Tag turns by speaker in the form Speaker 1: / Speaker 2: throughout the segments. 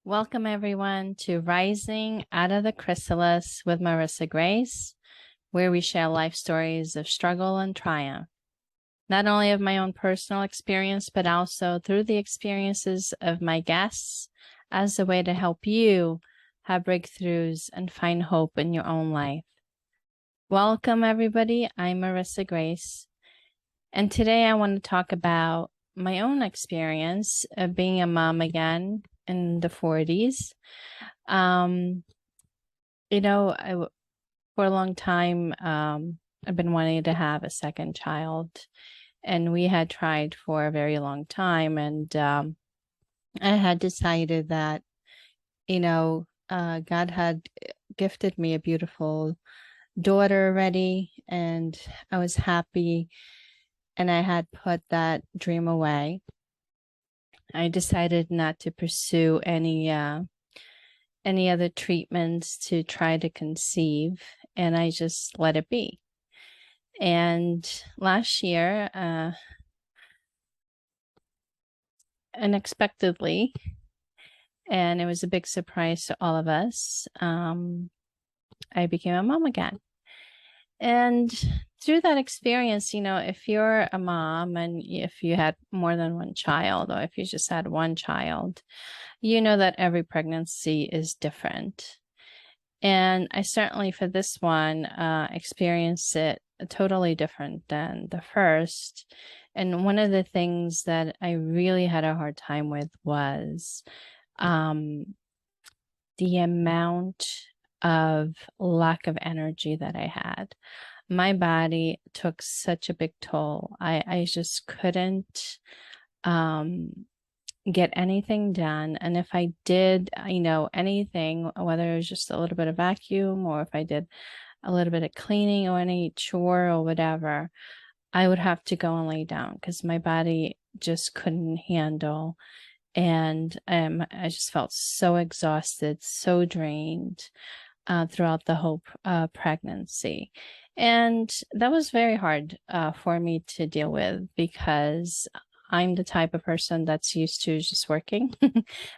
Speaker 1: Welcome, everyone, to Rising Out of the Chrysalis with Marisa Grace, where we share life stories of struggle and triumph, not only of my own personal experience, but also through the experiences of my guests as a way to help you have breakthroughs and find hope in your own life. Welcome, everybody. I'm Marisa Grace, and today I want to talk about my own experience of being a mom again in the 40s. For a long time, I've been wanting to have a second child, and we had tried for a very long time. And I had decided that, God had gifted me a beautiful daughter already, and I was happy, and I had put that dream away. I decided not to pursue any other treatments to try to conceive, and I just let it be. And last year, unexpectedly, and it was a big surprise to all of us, I became a mom again. And through that experience, if you're a mom and if you had more than one child, or if you just had one child, you know that every pregnancy is different. And I certainly, for this one, experienced it totally different than the first. And one of the things that I really had a hard time with was the amount of lack of energy that I had. My body took such a big toll. I just couldn't get anything done. And if I did, anything, whether it was just a little bit of vacuum or if I did a little bit of cleaning or any chore or whatever, I would have to go and lay down because my body just couldn't handle. And I just felt so exhausted, so drained throughout the whole pregnancy. And that was very hard for me to deal with because I'm the type of person that's used to just working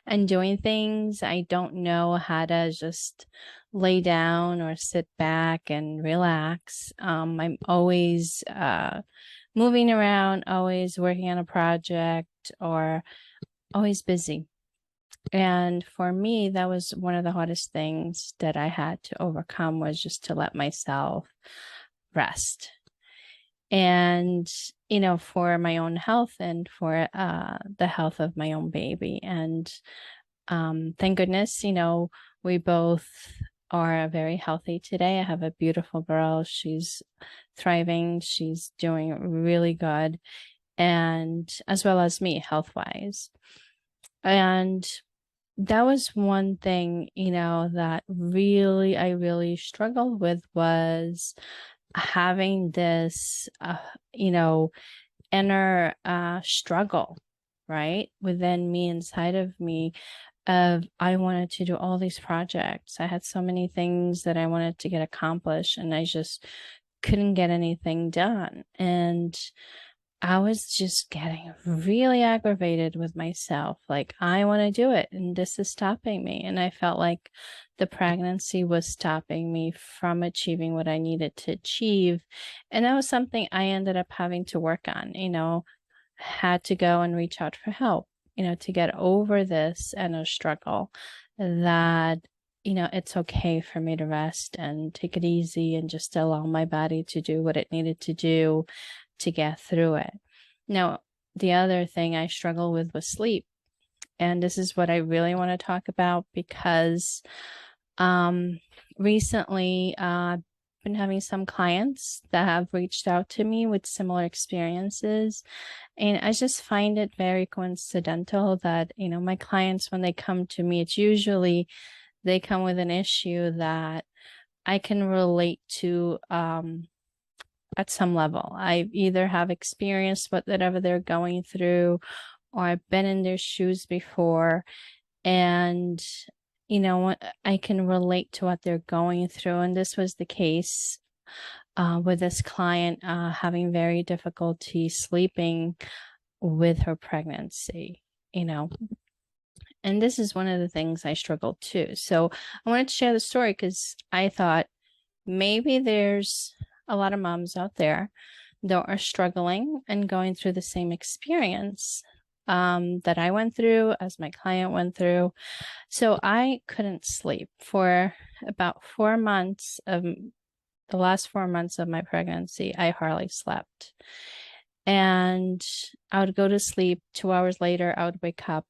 Speaker 1: and doing things. I don't know how to just lay down or sit back and relax. I'm always moving around, always working on a project, or always busy. And for me, that was one of the hardest things that I had to overcome, was just to let myself rest. And, for my own health and for the health of my own baby. And thank goodness, we both are very healthy today. I have a beautiful girl. She's thriving. She's doing really good. And as well as me, health-wise. And that was one thing, that I really struggled with, was having this, inner struggle, right, within me, inside of me, of I wanted to do all these projects. I had so many things that I wanted to get accomplished, and I just couldn't get anything done. And I was just getting really aggravated with myself. Like, I want to do it, and this is stopping me. And I felt like the pregnancy was stopping me from achieving what I needed to achieve. And that was something I ended up having to work on, had to go and reach out for help, to get over this and a struggle that, it's okay for me to rest and take it easy and just allow my body to do what it needed to do to get through it. Now, the other thing I struggle with was sleep. And this is what I really want to talk about because recently I've been having some clients that have reached out to me with similar experiences. And I just find it very coincidental that, my clients, when they come to me, it's usually they come with an issue that I can relate to at some level. I either have experienced whatever they're going through, or I've been in their shoes before, and I can relate to what they're going through. And this was the case with this client having very difficulty sleeping with her pregnancy, And this is one of the things I struggled too. So I wanted to share the story because I thought maybe there's a lot of moms out there that are struggling and going through the same experience that I went through, as my client went through. So I couldn't sleep for about 4 months of the last 4 months of my pregnancy. I hardly slept. And I would go to sleep. 2 hours later, I would wake up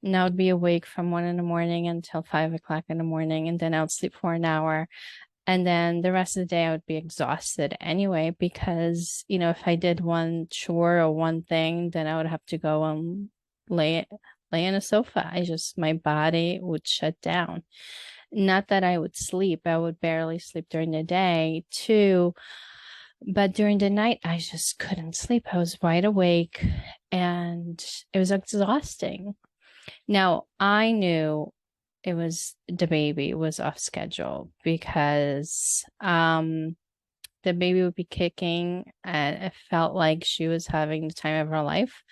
Speaker 1: and I would be awake from 1 in the morning until 5 o'clock in the morning. And then I would sleep for an hour. And then the rest of the day I would be exhausted anyway, because, if I did one chore or one thing, then I would have to go and lay in a sofa. My body would shut down. Not that I would sleep. I would barely sleep during the day too. But during the night, I just couldn't sleep. I was wide awake and it was exhausting. Now, I knew it was the baby was off schedule because the baby would be kicking and it felt like she was having the time of her life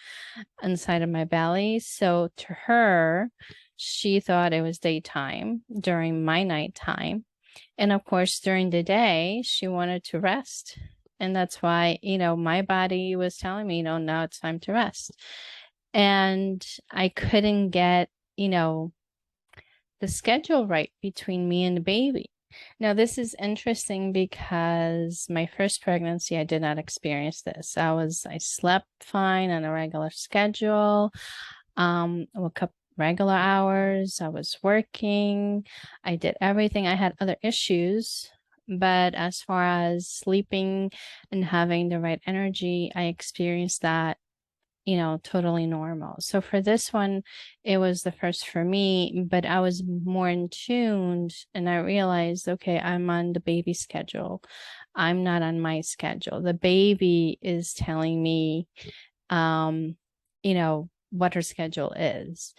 Speaker 1: inside of my belly. So to her, she thought it was daytime during my nighttime. And of course, during the day, she wanted to rest. And that's why, my body was telling me, now it's time to rest. And I couldn't get, the schedule right between me and the baby. Now, this is interesting because my first pregnancy, I did not experience this. I slept fine on a regular schedule. Woke up regular hours. I was working. I did everything. I had other issues, but as far as sleeping and having the right energy, I experienced that totally normal. So for this one, it was the first for me, but I was more in tuned and I realized, okay, I'm on the baby schedule. I'm not on my schedule. The baby is telling me, what her schedule is.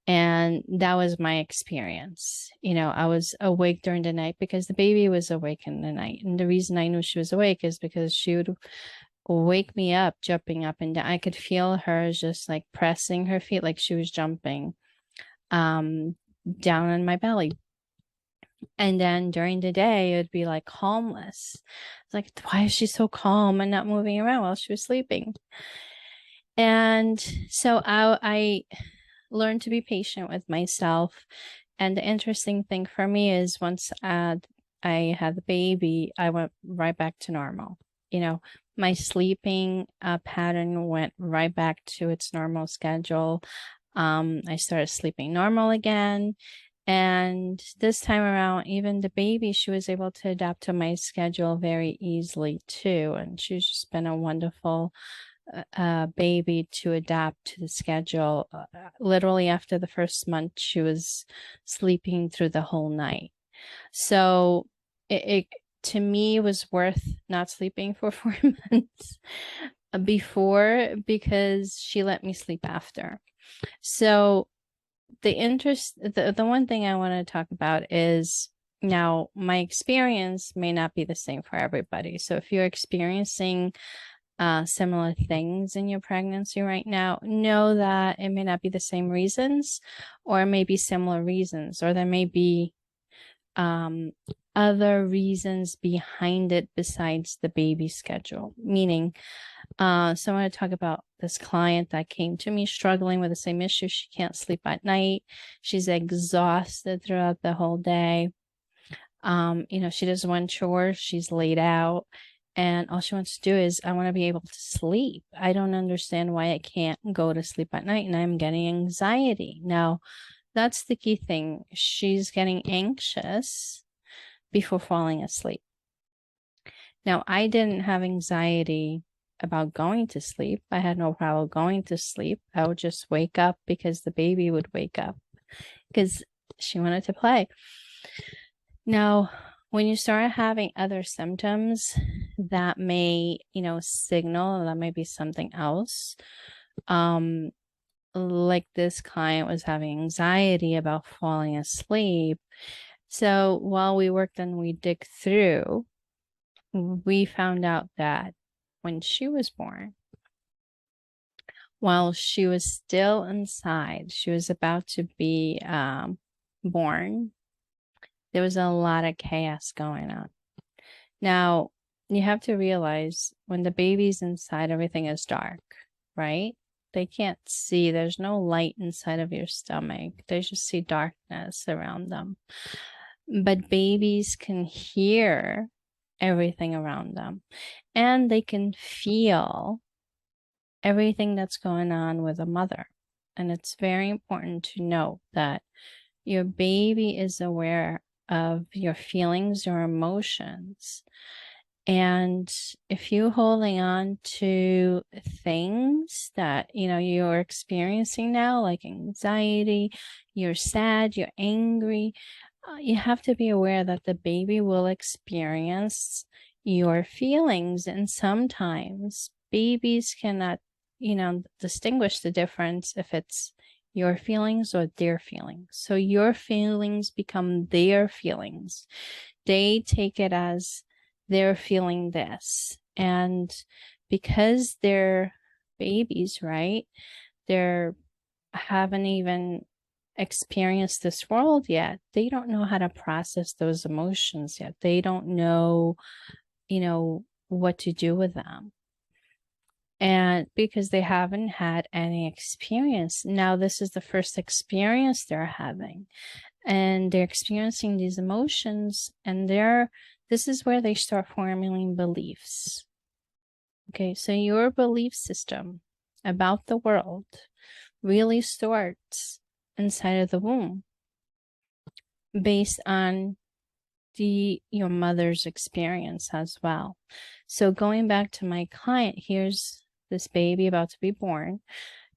Speaker 1: And that was my experience. I was awake during the night because the baby was awake in the night. And the reason I knew she was awake is because she would wake me up, jumping up and down. I could feel her just like pressing her feet like she was jumping down on my belly. And then during the day, it would be like calmless. It's like, why is she so calm and not moving around while she was sleeping? And so I learned to be patient with myself. And the interesting thing for me is once I had the baby, I went right back to normal. My sleeping pattern went right back to its normal schedule. I started sleeping normal again. And this time around, even the baby, she was able to adapt to my schedule very easily too. And she's just been a wonderful baby to adapt to the schedule. Literally after the first month, she was sleeping through the whole night. So it to me was worth not sleeping for 4 months before because she let me sleep after. So the one thing I want to talk about is now my experience may not be the same for everybody. So if you're experiencing similar things in your pregnancy right now, know that it may not be the same reasons, or it may be similar reasons, or there may be other reasons behind it besides the baby schedule. Meaning, so I want to talk about this client that came to me struggling with the same issue. She can't sleep at night. She's exhausted throughout the whole day. She does one chore, she's laid out, and all she wants to do is, I want to be able to sleep. I don't understand why I can't go to sleep at night, and I'm getting anxiety. Now, that's the key thing. She's getting anxious before falling asleep. Now, I didn't have anxiety about going to sleep. I had no problem going to sleep. I would just wake up because the baby would wake up because she wanted to play. Now, when you start having other symptoms that may, signal that may be something else, like this client was having anxiety about falling asleep. So while we worked and we dig through, we found out that when she was born, while she was still inside, she was about to be born, there was a lot of chaos going on. Now, you have to realize when the baby's inside, everything is dark, right? They can't see. There's no light inside of your stomach. They just see darkness around them. But babies can hear everything around them, and they can feel everything that's going on with a mother. And it's very important to know that your baby is aware of your feelings, your emotions. And if you're holding on to things that, you're experiencing now, like anxiety, you're sad, you're angry, you have to be aware that the baby will experience your feelings. And sometimes babies cannot, distinguish the difference if it's your feelings or their feelings. So your feelings become their feelings. They take it as they're feeling this. And because they're babies, right? They haven't even experienced this world yet. They don't know how to process those emotions yet. They don't know, what to do with them. And because they haven't had any experience. Now, this is the first experience they're having. And they're experiencing these emotions, and this is where they start forming beliefs. Okay, so your belief system about the world really starts inside of the womb based on your mother's experience as well. So going back to my client, here's this baby about to be born.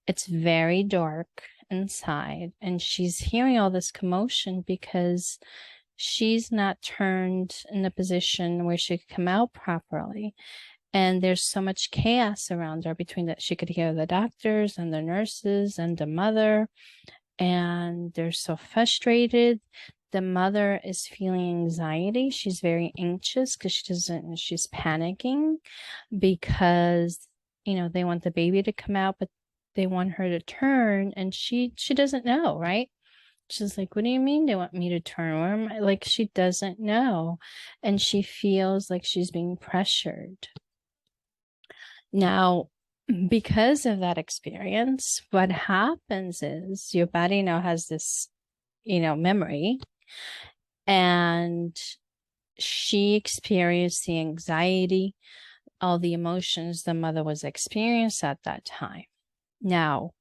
Speaker 1: It's very dark inside, and she's hearing all this commotion because she's not turned in a position where she could come out properly. And there's so much chaos around her between that. She could hear the doctors and the nurses and the mother, and they're so frustrated. The mother is feeling anxiety. She's very anxious because she's panicking because, they want the baby to come out, but they want her to turn, and she doesn't know, right? She's like, what do you mean they want me to turn? Where am I? Like, she doesn't know. And she feels like she's being pressured. Now, because of that experience, what happens is your body now has this, memory, and she experienced the anxiety, all the emotions the mother was experiencing at that time. Now,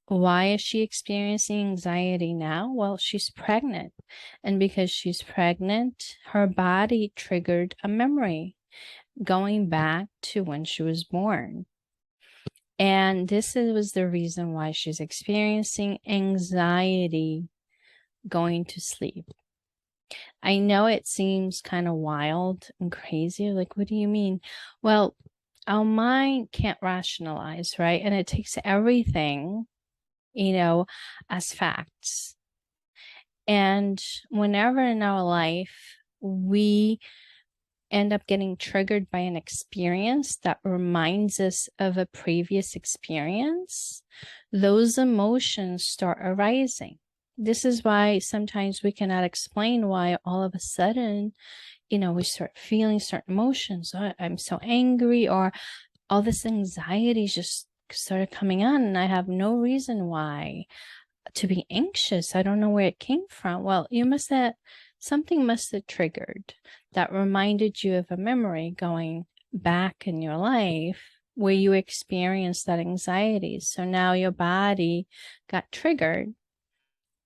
Speaker 1: why is she experiencing anxiety now? Well, she's pregnant. And because she's pregnant, her body triggered a memory going back to when she was born. And this was the reason why she's experiencing anxiety going to sleep. I know it seems kind of wild and crazy. Like, what do you mean? Well, our mind can't rationalize, right? And it takes everything, as facts. And whenever in our life we end up getting triggered by an experience that reminds us of a previous experience, those emotions start arising. This is why sometimes we cannot explain why all of a sudden, we start feeling certain emotions. Oh, I'm so angry, or all this anxiety just started coming on, and I have no reason why to be anxious. I don't know where it came from. Well, something must have triggered that reminded you of a memory going back in your life where you experienced that anxiety. So now your body got triggered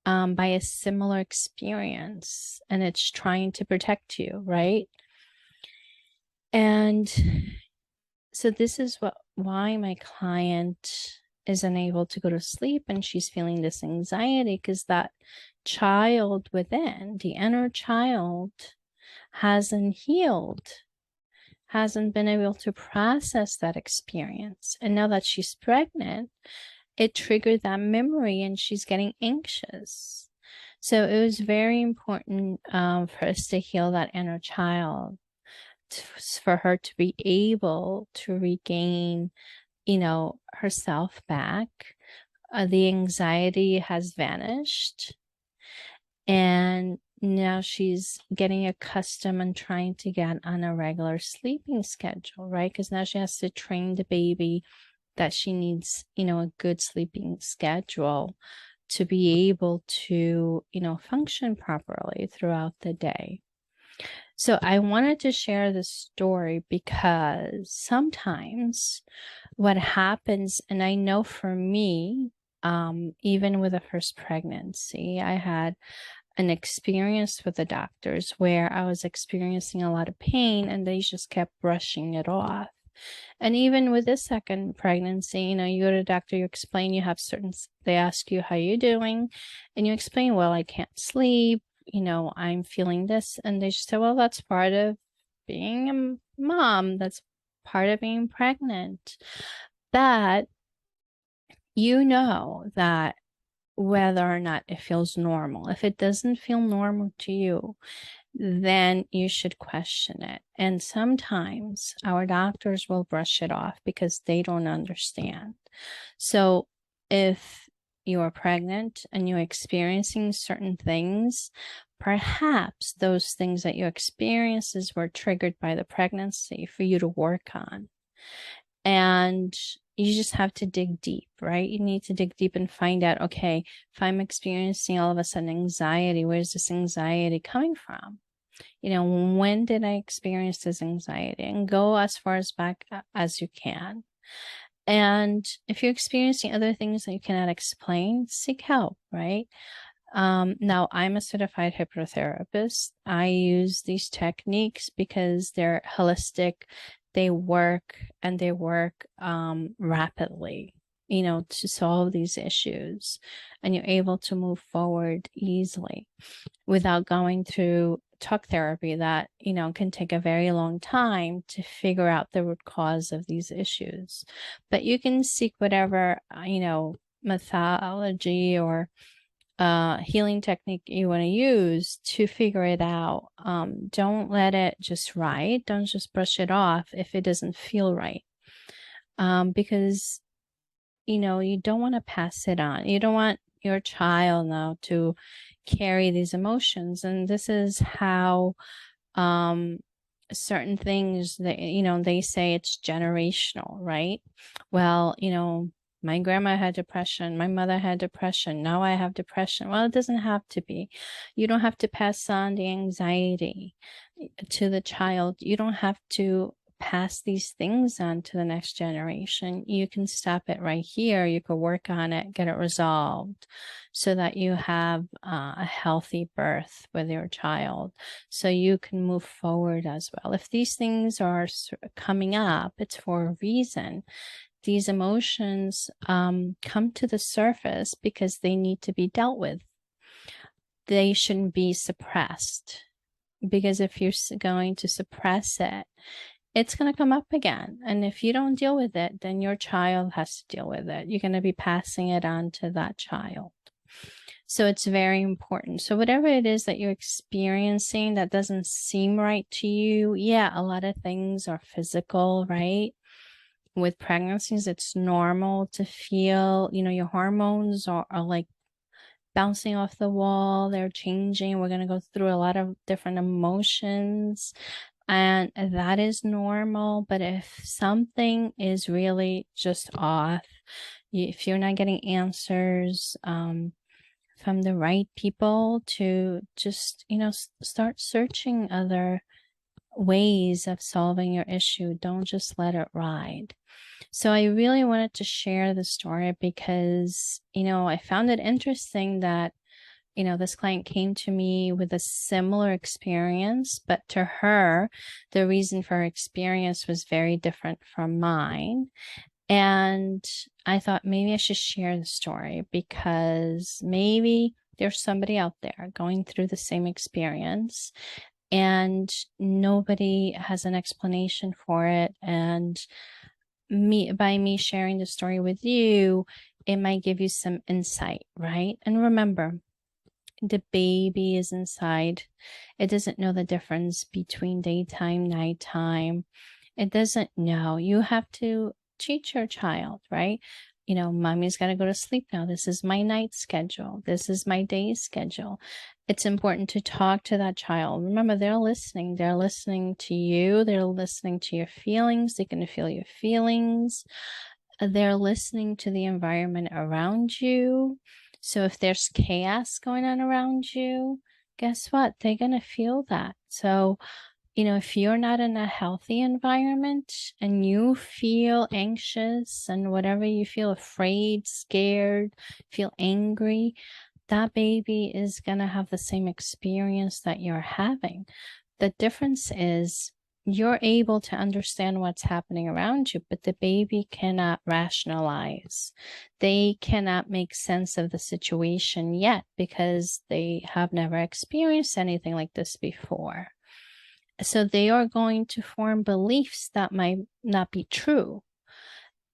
Speaker 1: by a similar experience, and it's trying to protect you, right? And so this is why my client is unable to go to sleep, and she's feeling this anxiety because that child within, the inner child, hasn't healed, hasn't been able to process that experience. And now that she's pregnant, it triggered that memory, and she's getting anxious. So it was very important for us to heal that inner child, for her to be able to regain herself back. The anxiety has vanished, and now she's getting accustomed and trying to get on a regular sleeping schedule, right? Because now she has to train the baby that she needs, a good sleeping schedule to be able to, function properly throughout the day. So I wanted to share this story because sometimes what happens, and I know for me, even with the first pregnancy, I had an experience with the doctors where I was experiencing a lot of pain and they just kept brushing it off. And even with this second pregnancy, you go to the doctor, you explain you have they ask you how you're doing, and you explain, well, I can't sleep, I'm feeling this. And they just say, well, that's part of being a mom. That's part of being pregnant. But that whether or not it feels normal. If it doesn't feel normal to you, then you should question it. And sometimes our doctors will brush it off because they don't understand. So if you are pregnant and you're experiencing certain things, perhaps those things that you experiences were triggered by the pregnancy for you to work on. And you just have to dig deep, right? You need to dig deep and find out, okay, if I'm experiencing all of a sudden anxiety, where's this anxiety coming from? When did I experience this anxiety? And go as far as back as you can. And if you're experiencing other things that you cannot explain, seek help, right? Now, I'm a certified hypnotherapist. I use these techniques because they're holistic. They work rapidly, to solve these issues. And you're able to move forward easily without going through talk therapy that, can take a very long time to figure out the root cause of these issues. But you can seek whatever, methodology or healing technique you want to use to figure it out. Don't let it just ride. Don't just brush it off if it doesn't feel right. Because, you don't want to pass it on. You don't want your child now to carry these emotions. And this is how certain things that, they say it's generational, right? Well, my grandma had depression. My mother had depression. Now I have depression. Well, it doesn't have to be. You don't have to pass on the anxiety to the child. You don't have to pass these things on to the next generation. You can stop it right here. You could work on it, get it resolved so that you have a healthy birth with your child so you can move forward as well. If these things are coming up, it's for a reason. These emotions come to the surface because they need to be dealt with. They shouldn't be suppressed, because if you're going to suppress it, it's going to come up again. And if you don't deal with it, then your child has to deal with it. You're going to be passing it on to that child. So it's very important. So whatever it is that you're experiencing that doesn't seem right to you, yeah, a lot of things are physical, right? With pregnancies, it's normal to feel, your hormones are like bouncing off the wall. They're changing. We're going to go through a lot of different emotions, and that is normal. But if something is really just off, if you're not getting answers from the right people, to just, start searching other ways of solving your issue. Don't just let it ride. So I really wanted to share the story because, I found it interesting that, this client came to me with a similar experience, but to her, the reason for her experience was very different from mine. And I thought maybe I should share the story because maybe there's somebody out there going through the same experience and nobody has an explanation for it. And by me sharing the story with you, it might give you some insight, right? And remember, the baby is inside. It doesn't know the difference between daytime, nighttime. It doesn't know. You have to teach your child, right? Mommy's got to go to sleep now. This is my night schedule. This is my day schedule. It's important to talk to that child. Remember, they're listening. They're listening to you. They're listening to your feelings. They can feel your feelings. They're listening to the environment around you. So if there's chaos going on around you, guess what? They're going to feel that. So, if you're not in a healthy environment and you feel anxious and whatever you feel, afraid, scared, feel angry, that baby is going to have the same experience that you're having. The difference is you're able to understand what's happening around you, but the baby cannot rationalize. They cannot make sense of the situation yet because they have never experienced anything like this before. So they are going to form beliefs that might not be true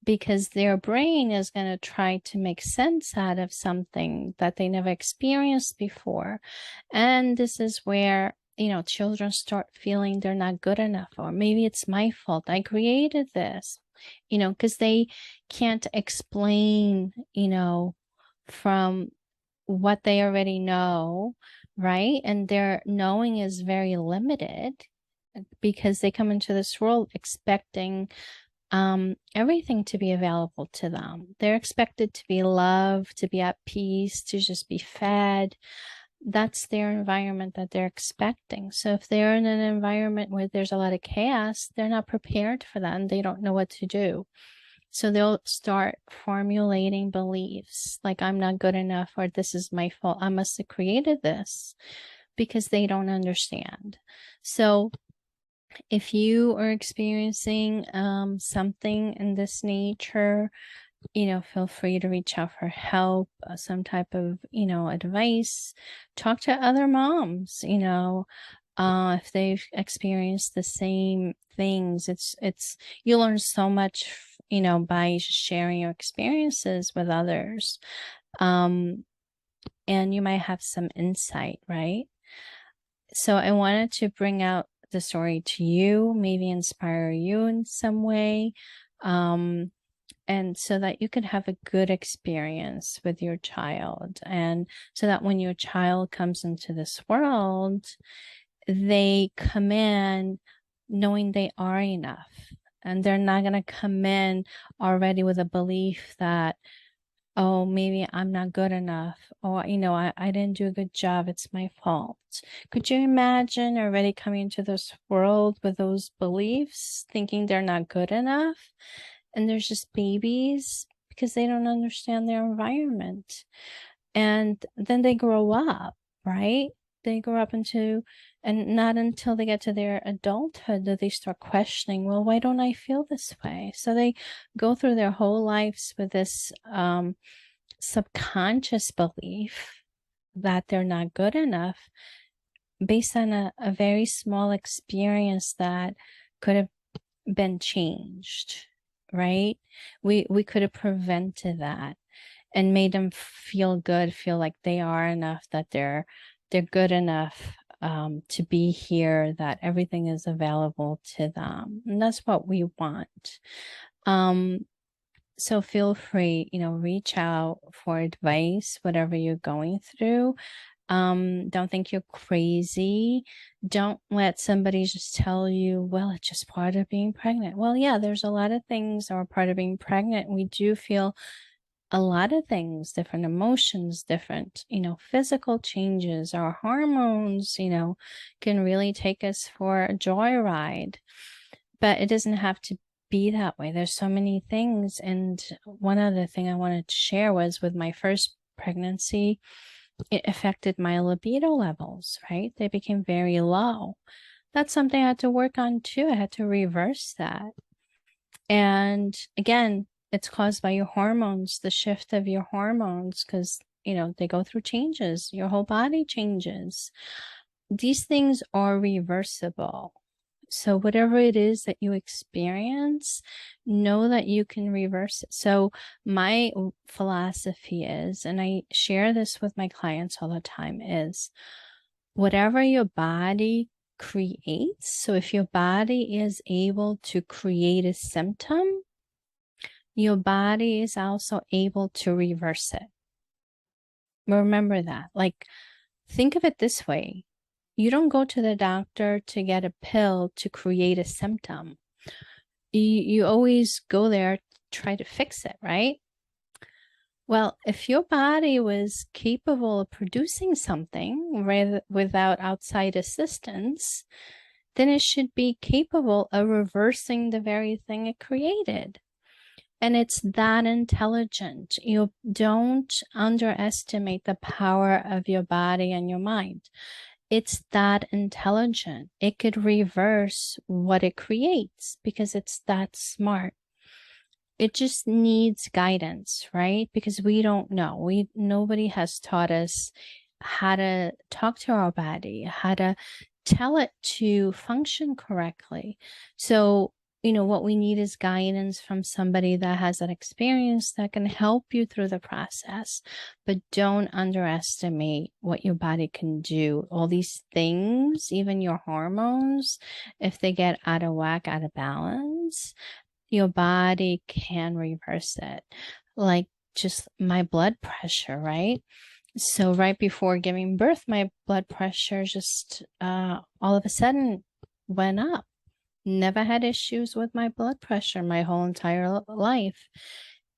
Speaker 1: because their brain is going to try to make sense out of something that they never experienced before. And this is where, children start feeling they're not good enough, or maybe it's my fault. I created this, because they can't explain, from what they already know, right? And their knowing is very limited because they come into this world expecting everything to be available to them. They're expected to be loved, to be at peace, to just be fed. That's their environment that they're expecting. So if they're in an environment where there's a lot of chaos, they're not prepared for that and they don't know what to do. So they'll start formulating beliefs like I'm not good enough, or this is my fault. I must have created this, because they don't understand. So if you are experiencing something in this nature, feel free to reach out for help, some type of, advice. Talk to other moms, if they've experienced the same things. You learn so much, by sharing your experiences with others. And you might have some insight, right? So I wanted to bring out the story to you, maybe inspire you in some way. And so that you can have a good experience with your child. And so that when your child comes into this world, they come in knowing they are enough. And they're not going to come in already with a belief that, oh, maybe I'm not good enough, or, I didn't do a good job. It's my fault. Could you imagine already coming into this world with those beliefs, thinking they're not good enough? And there's just babies because they don't understand their environment. And then they grow up, right? They grow up and not until they get to their adulthood do they start questioning, well, why don't I feel this way? So they go through their whole lives with this subconscious belief that they're not good enough based on a very small experience that could have been changed, right? We could have prevented that and made them feel good, feel like they are enough, that they're good enough to be here, that everything is available to them. And that's what we want. So feel free, reach out for advice, whatever you're going through. Don't think you're crazy. Don't let somebody just tell you, well, it's just part of being pregnant. Well, yeah, there's a lot of things that are part of being pregnant. We do feel a lot of things, different emotions, different, physical changes. Our hormones, can really take us for a joyride, but it doesn't have to be that way. There's so many things. And one other thing I wanted to share was with my first pregnancy, it affected my libido levels, right? They became very low. That's something I had to work on too. I had to reverse that. And again, it's caused by your hormones, the shift of your hormones, because, they go through changes. Your whole body changes. These things are reversible. So whatever it is that you experience, know that you can reverse it. So my philosophy is, and I share this with my clients all the time, is whatever your body creates. So if your body is able to create a symptom, your body is also able to reverse it. Remember that. Like, think of it this way. You don't go to the doctor to get a pill to create a symptom. You always go there to try to fix it, right? Well, if your body was capable of producing something without outside assistance, then it should be capable of reversing the very thing it created. And it's that intelligent. You don't underestimate the power of your body and your mind. It's that intelligent. It could reverse what it creates because it's that smart. It just needs guidance, right? Because we don't know. Nobody has taught us how to talk to our body, how to tell it to function correctly. So, what we need is guidance from somebody that has an experience that can help you through the process. But don't underestimate what your body can do. All these things, even your hormones, if they get out of whack, out of balance, your body can reverse it. Like just my blood pressure, right? So right before giving birth, my blood pressure just all of a sudden went up. Never had issues with my blood pressure my whole entire life.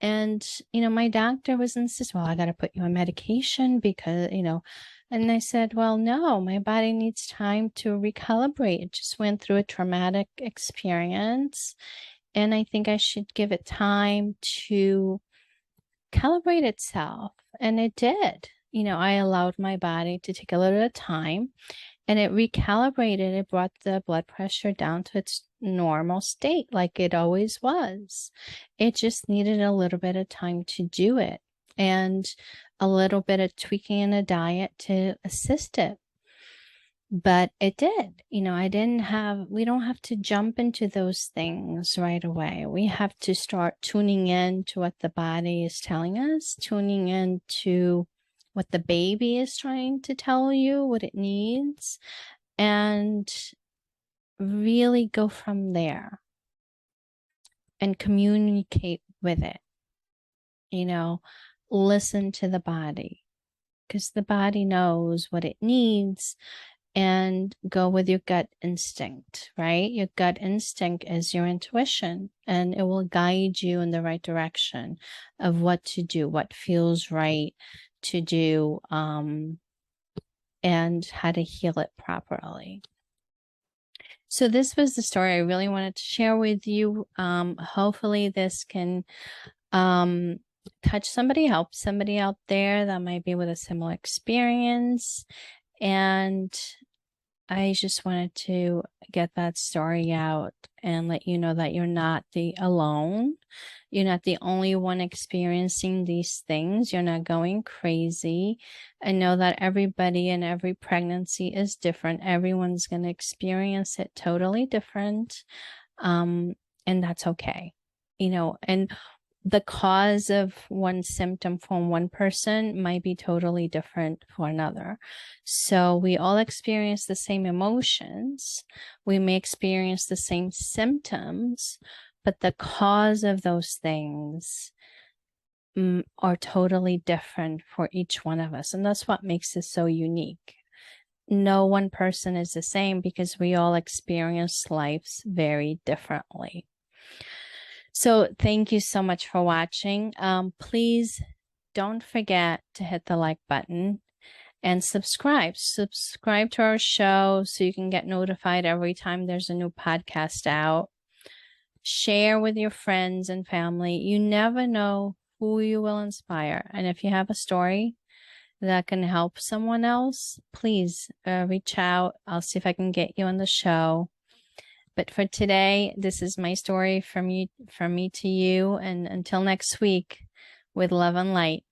Speaker 1: And, my doctor was insisting, well, I got to put you on medication because, and I said, well, no, my body needs time to recalibrate. It just went through a traumatic experience. And I think I should give it time to calibrate itself. And it did. I allowed my body to take a little bit of time and it recalibrated. It brought the blood pressure down to its normal state like it always was. It just needed a little bit of time to do it and a little bit of tweaking in a diet to assist it. But it did. We don't have to jump into those things right away. We have to start tuning in to what the body is telling us, tuning in to what the baby is trying to tell you, what it needs, and really go from there and communicate with it. Listen to the body because the body knows what it needs. And go with your gut instinct, right? Your gut instinct is your intuition, and it will guide you in the right direction of what to do, what feels right to do, and how to heal it properly. So this was the story I really wanted to share with you. Hopefully this can touch somebody, help somebody out there that might be with a similar experience. And I just wanted to get that story out and let you know that you're not alone. You're not the only one experiencing these things. You're not going crazy. I know that everybody and every pregnancy is different. Everyone's going to experience it totally different. And that's okay. And the cause of one symptom from one person might be totally different for another. So we all experience the same emotions. We may experience the same symptoms, but the cause of those things are totally different for each one of us. And that's what makes it so unique. No one person is the same because we all experience lives very differently. So thank you so much for watching. Please don't forget to hit the like button and subscribe. Subscribe to our show so you can get notified every time there's a new podcast out. Share with your friends and family. You never know who you will inspire. And if you have a story that can help someone else, please reach out. I'll see if I can get you on the show. But for today, this is my story from me to you. And until next week, with love and light.